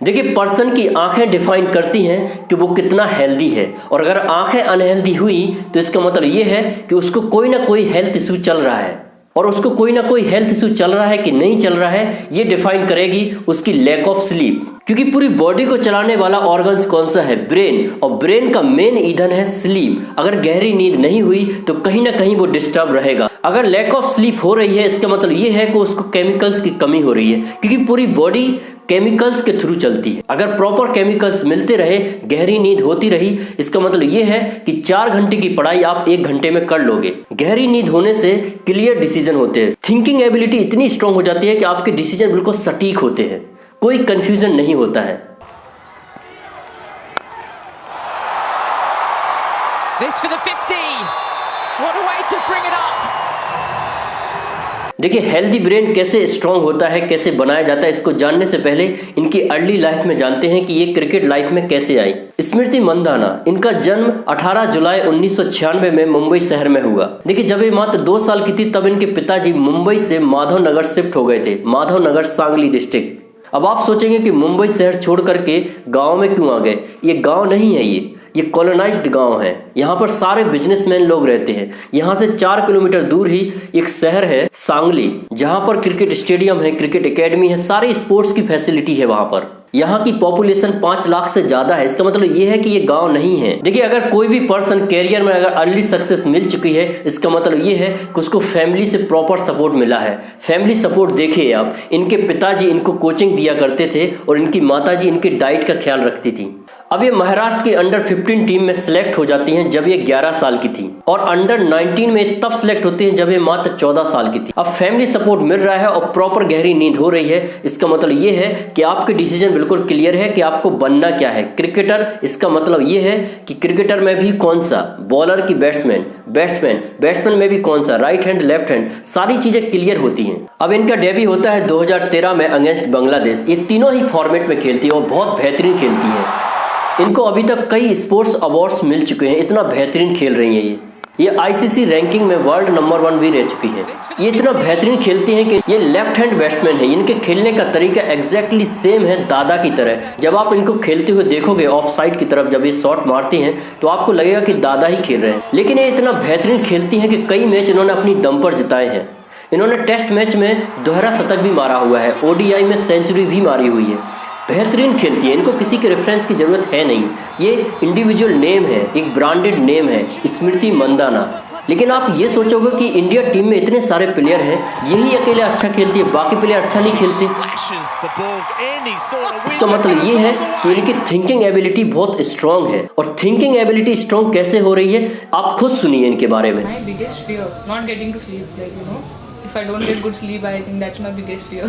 देखिए, पर्सन की आंखें डिफाइन करती हैं कि वो कितना हेल्दी है, और अगर आंखें अनहेल्दी हुई तो इसका मतलब ये है कि उसको कोई ना कोई हेल्थ इशू चल रहा है, और उसको कोई ना कोई हेल्थ इशू चल रहा है कि नहीं चल रहा है, ये डिफाइन करेगी उसकी लैक ऑफ स्लीप। क्योंकि पूरी बॉडी को चलाने वाला ऑर्गन्स कौन सा है? ब्रेन, और ब्रेन का मेन ईंधन है स्लीप। अगर गहरी नींद नहीं हुई तो कहीं ना कहीं वो डिस्टर्ब रहेगा। अगर लैक ऑफ स्लीप हो रही है, इसका मतलब ये है कि उसको केमिकल्स की कमी हो रही है, क्योंकि पूरी बॉडी केमिकल्स के थ्रू चलती है। अगर प्रॉपर केमिकल्स मिलते रहे, गहरी नींद होती रही, इसका मतलब ये है कि 4 घंटे की पढ़ाई आप 1 घंटे में कर लोगे। गहरी नींद होने से क्लियर डिसीजन होते हैं, थिंकिंग एबिलिटी इतनी स्ट्रांग हो जाती है कि आपके डिसीजन बिल्कुल सटीक होते हैं, कोई कंफ्यूजन नहीं होता है। This for the 50. What a way to bring it up. देखिए, हेल्दी ब्रेन कैसे स्ट्रांग होता है, कैसे बनाया जाता है, इसको जानने से पहले इनकी अर्ली लाइफ में जानते हैं कि ये क्रिकेट लाइफ में कैसे आई। स्मृति मंदाना, इनका जन्म 18 जुलाई 1996 में मुंबई शहर में हुआ। देखिए, जब ये मात्र 2 साल की थी तब इनके पिताजी मुंबई से माधवनगर शिफ्ट हो गए थे। माधवनगर सांगली डिस्ट्रिक्ट। अब आप सोचेंगे कि मुंबई शहर छोड़ करके गांव में क्यों आ गए? ये गांव नहीं है, ये कॉलोनाइज्ड गांव है। यहाँ पर सारे बिजनेसमैन लोग रहते हैं। यहाँ से 4 किलोमीटर दूर ही एक शहर है सांगली, जहाँ पर क्रिकेट स्टेडियम है, क्रिकेट एकेडमी है, सारी स्पोर्ट्स की फैसिलिटी है वहाँ पर। यहाँ की पॉपुलेशन 5 लाख से ज्यादा है। इसका मतलब ये है कि ये गांव नहीं है। देखिए, अगर कोई भी पर्सन कैरियर में अगर अर्ली सक्सेस मिल चुकी है, इसका मतलब ये है कि उसको फैमिली से प्रॉपर सपोर्ट मिला है। फैमिली सपोर्ट देखिए आप, इनके पिताजी इनको कोचिंग दिया करते थे और इनकी माताजी इनके डाइट का ख्याल रखती थी। अब ये महाराष्ट्र की अंडर 15 टीम में सिलेक्ट हो जाती हैं जब ये 11 साल की थी, और अंडर 19 में तब सिलेक्ट होती हैं जब ये मात्र 14 साल की थी। अब फैमिली सपोर्ट मिल रहा है और प्रॉपर गहरी नींद हो रही है, इसका मतलब ये है कि आपके डिसीजन बिल्कुल क्लियर है कि आपको बनना क्या है। क्रिकेटर, इसका मतलब ये है कि क्रिकेटर में भी कौन सा, बॉलर की बैट्समैन में भी कौन सा, राइट हैंड लेफ्ट हैंड, सारी चीजें क्लियर होती हैं। अब इनका डेब्यू होता है 2013 में अगेंस्ट बांग्लादेश। ये तीनों ही फॉर्मेट में खेलती है और बहुत बेहतरीन खेलती है। इनको अभी तक कई स्पोर्ट्स अवार्ड्स मिल चुके हैं, इतना बेहतरीन खेल रही हैं ये आईसीसी रैंकिंग में वर्ल्ड नंबर 1 भी रह चुकी है। ये इतना बेहतरीन खेलती हैं कि ये लेफ्ट हैंड बैट्समैन है। इनके खेलने का तरीका एग्जैक्टली सेम है दादा की तरह। जब आप इनको खेलते हुए देखोगे ऑफ साइड की तरफ, जब ये शॉट मारती हैं तो आपको लगेगा कि दादा ही खेल रहे हैं। लेकिन ये इतना बेहतरीन खेलती हैं कि कई मैच इन्होंने अपनी दम पर जिताए हैं। इन्होंने टेस्ट मैच में दोहरा शतक भी मारा हुआ है, ओडीआई में सेंचुरी भी मारी हुई है। बेहतरीन खेलती है, इनको किसी के रेफरेंस की जरूरत है नहीं। ये इंडिविजुअल नेम है, एक ब्रांडेड नेम है, स्मृति मंदाना। लेकिन आप ये सोचोगे कि इंडिया टीम में इतने सारे प्लेयर हैं, यही अकेले अच्छा खेलती है, बाकी प्लेयर अच्छा नहीं खेलते। इसका मतलब ये है कि इनकी थिंकिंग एबिलिटी बहुत स्ट्रांग है। और थिंकिंग एबिलिटी स्ट्रांग कैसे हो रही है, आप खुद सुनिए इनके बारे में। If I don't get good sleep, I think that's my biggest fear.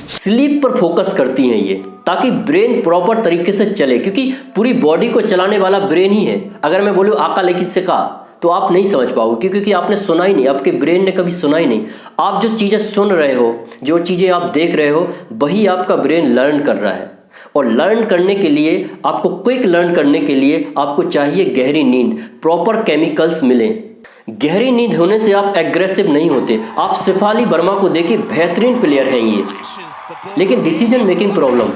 Sleep पर फोकस करती हैं ये, ताकि ब्रेन प्रॉपर तरीके से चले, क्योंकि पूरी बॉडी को चलाने वाला ब्रेन ही है। अगर मैं बोलूँ आका लेकिन से का, तो आप नहीं समझ पाओगे, क्योंकि आपने सुना ही नहीं, आपके ब्रेन ने कभी सुना ही नहीं। आप जो चीज़ें सुन रहे हो, जो चीज़ें आप देख रहे हो, वही आपका ब्रेन लर्न कर रहा है। और लर्न करने के लिए, आपको क्विक लर्न करने के लिए आपको चाहिए गहरी नींद, प्रॉपर केमिकल्स मिले। गहरी नींद होने से आप एग्रेसिव नहीं होते। आप शेफाली वर्मा को देखिए, बेहतरीन प्लेयर हैं ये, लेकिन डिसीजन मेकिंग प्रॉब्लम।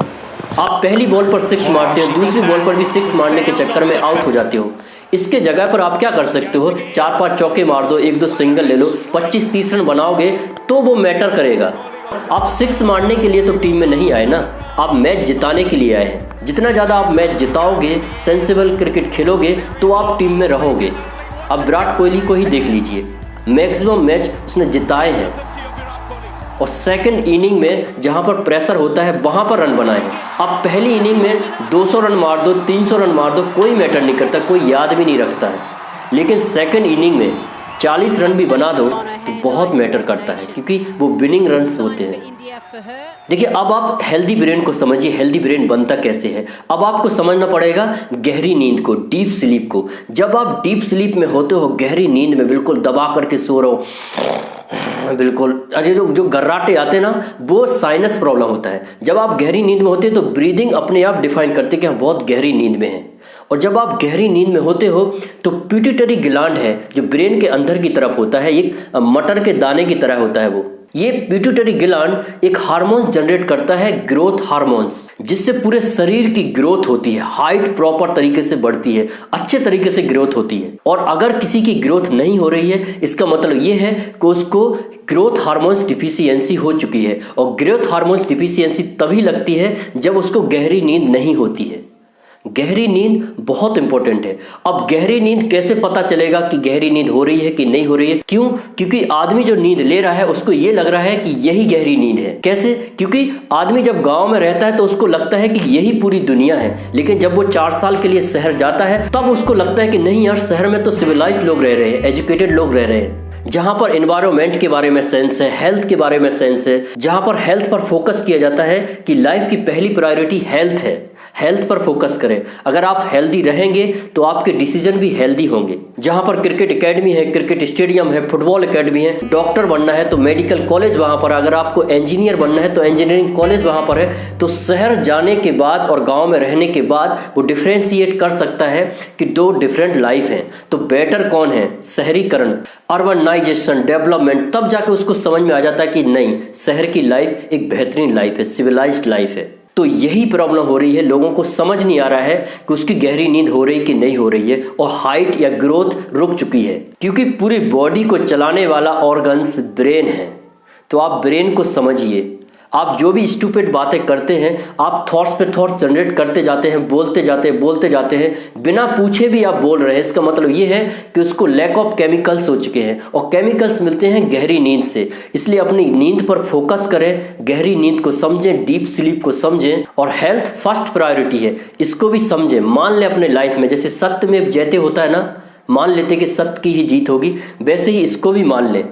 आप पहली बॉल पर 6 मारते हो, दूसरी बॉल पर भी 6 मारने के चक्कर में आउट हो जाते हो। इसके जगह पर आप क्या कर सकते हो, 4-5 चौके मार दो, 1-2 सिंगल ले लो, 25-30 रन बनाओगे तो वो मैटर करेगा। आप 6 मारने के लिए तो टीम में नहीं आए ना, आप मैच जिताने के लिए आए हैं। जितना ज़्यादा आप मैच जिताओगे, सेंसिबल क्रिकेट खेलोगे, तो आप टीम में रहोगे। अब विराट कोहली को ही देख लीजिए, मैक्सिमम मैच उसने जिताए हैं, और सेकंड इनिंग में जहां पर प्रेशर होता है वहां पर रन बनाए हैं। अब पहली इनिंग में 200 रन मार दो, 300 रन मार दो, कोई मैटर नहीं करता, कोई याद भी नहीं रखता है। लेकिन सेकंड इनिंग में 40 रन भी बना दो तो बहुत मैटर करता है, क्योंकि वो विनिंग रन्स होते हैं। देखिए, अब आप हेल्दी ब्रेन को समझिए, हेल्दी ब्रेन बनता कैसे है। अब आपको समझना पड़ेगा गहरी नींद को, डीप स्लीप को। जब आप डीप स्लीप में होते हो, गहरी नींद में बिल्कुल दबा करके सो रहे हो, बिल्कुल, अरे जो गर्राटे आते हैं ना, वो साइनस प्रॉब्लम होता है। जब आप गहरी नींद में होते हैं तो ब्रीदिंग अपने आप डिफाइन करते कि हम बहुत गहरी नींद में हैं। और जब आप गहरी नींद में होते हो तो पिट्यूटरी ग्लैंड है, जो ब्रेन के अंदर की तरफ होता है, एक मटर के दाने की तरह होता है वो, ये पिट्यूटरी ग्लैंड एक हार्मोन्स जनरेट करता है, ग्रोथ हार्मोन्स, जिससे पूरे शरीर की ग्रोथ होती है, हाइट प्रॉपर तरीके से बढ़ती है, अच्छे तरीके से ग्रोथ होती है। और अगर किसी की ग्रोथ नहीं हो रही है, इसका मतलब ये है कि उसको ग्रोथ हार्मोन्स डिफिशियंसी हो चुकी है। और ग्रोथ हार्मोन्स डिफिशियंसी तभी लगती है जब उसको गहरी नींद नहीं होती है। गहरी नींद बहुत इंपॉर्टेंट है। अब गहरी नींद कैसे पता चलेगा कि गहरी नींद हो रही है कि नहीं हो रही है? क्यों? क्योंकि आदमी जो नींद ले रहा है उसको ये लग रहा है कि यही गहरी नींद है। कैसे? क्योंकि आदमी जब गांव में रहता है तो उसको लगता है कि यही पूरी दुनिया है, लेकिन जब वो 4 साल के लिए शहर जाता है तब उसको लगता है कि नहीं यार, शहर में तो सिविलाइज्ड लोग रह रहे हैं, एजुकेटेड लोग रह रहे हैं, जहां पर एनवायरनमेंट के बारे में सेंस है, हेल्थ के बारे में सेंस है, जहां पर हेल्थ पर फोकस किया जाता है कि लाइफ की पहली प्रायोरिटी हेल्थ है, हेल्थ पर फोकस करें। अगर आप हेल्दी रहेंगे तो आपके डिसीजन भी हेल्दी होंगे। जहां पर क्रिकेट एकेडमी है, क्रिकेट स्टेडियम है, फुटबॉल एकेडमी है, डॉक्टर बनना है तो मेडिकल कॉलेज वहां पर, अगर आपको इंजीनियर बनना है तो इंजीनियरिंग कॉलेज वहां पर है। तो शहर जाने के बाद और गांव में रहने के बाद वो डिफ्रेंशिएट कर सकता है कि 2 डिफरेंट लाइफ हैं। तो बेटर कौन है? शहरीकरण, अर्बनाइजेशन, डेवलपमेंट। तब जाके उसको समझ में आ जाता है कि नहीं, शहर की लाइफ एक बेहतरीन लाइफ है, सिविलाइज्ड लाइफ है। तो यही प्रॉब्लम हो रही है, लोगों को समझ नहीं आ रहा है कि उसकी गहरी नींद हो रही कि नहीं हो रही है, और हाइट या ग्रोथ रुक चुकी है। क्योंकि पूरी बॉडी को चलाने वाला ऑर्गन्स ब्रेन है। तो आप ब्रेन को समझिए। आप जो भी स्टूपिड बातें करते हैं, आप थॉट्स पे थॉट्स जनरेट करते जाते हैं, बोलते जाते हैं, बिना पूछे भी आप बोल रहे हैं। इसका मतलब ये है कि उसको लैक ऑफ केमिकल्स हो चुके हैं, और केमिकल्स मिलते हैं गहरी नींद से। इसलिए अपनी नींद पर फोकस करें, गहरी नींद को समझें, डीप स्लीप को समझें, और हेल्थ फर्स्ट प्रायोरिटी है, इसको भी समझें। मान लें अपने लाइफ में, जैसे सत्य में जैते होता है ना, मान लेते कि सत्य की ही जीत होगी, वैसे ही इसको भी मान लें।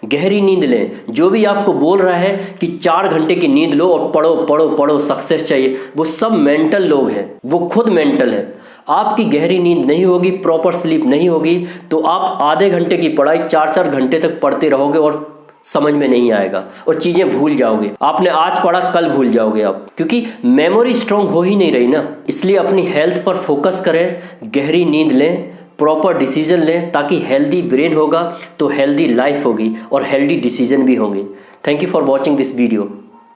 गहरी नींद लें। जो भी आपको बोल रहा है कि 4 घंटे की नींद लो और पढ़ो पढ़ो पढ़ो, सक्सेस चाहिए, वो सब मेंटल लोग हैं, वो खुद मेंटल है। आपकी गहरी नींद नहीं होगी, प्रॉपर स्लीप नहीं होगी, तो आप आधे घंटे की पढ़ाई 4-4 घंटे तक पढ़ते रहोगे और समझ में नहीं आएगा, और चीजें भूल जाओगे। आपने आज पढ़ा कल भूल जाओगे आप, क्योंकि मेमोरी स्ट्रांग हो ही नहीं रही ना। इसलिए अपनी हेल्थ पर फोकस करें, गहरी नींद लें, प्रॉपर डिसीजन लें, ताकि हेल्दी ब्रेन होगा तो हेल्दी लाइफ होगी और हेल्दी डिसीजन भी होंगे। Thank you for watching this video.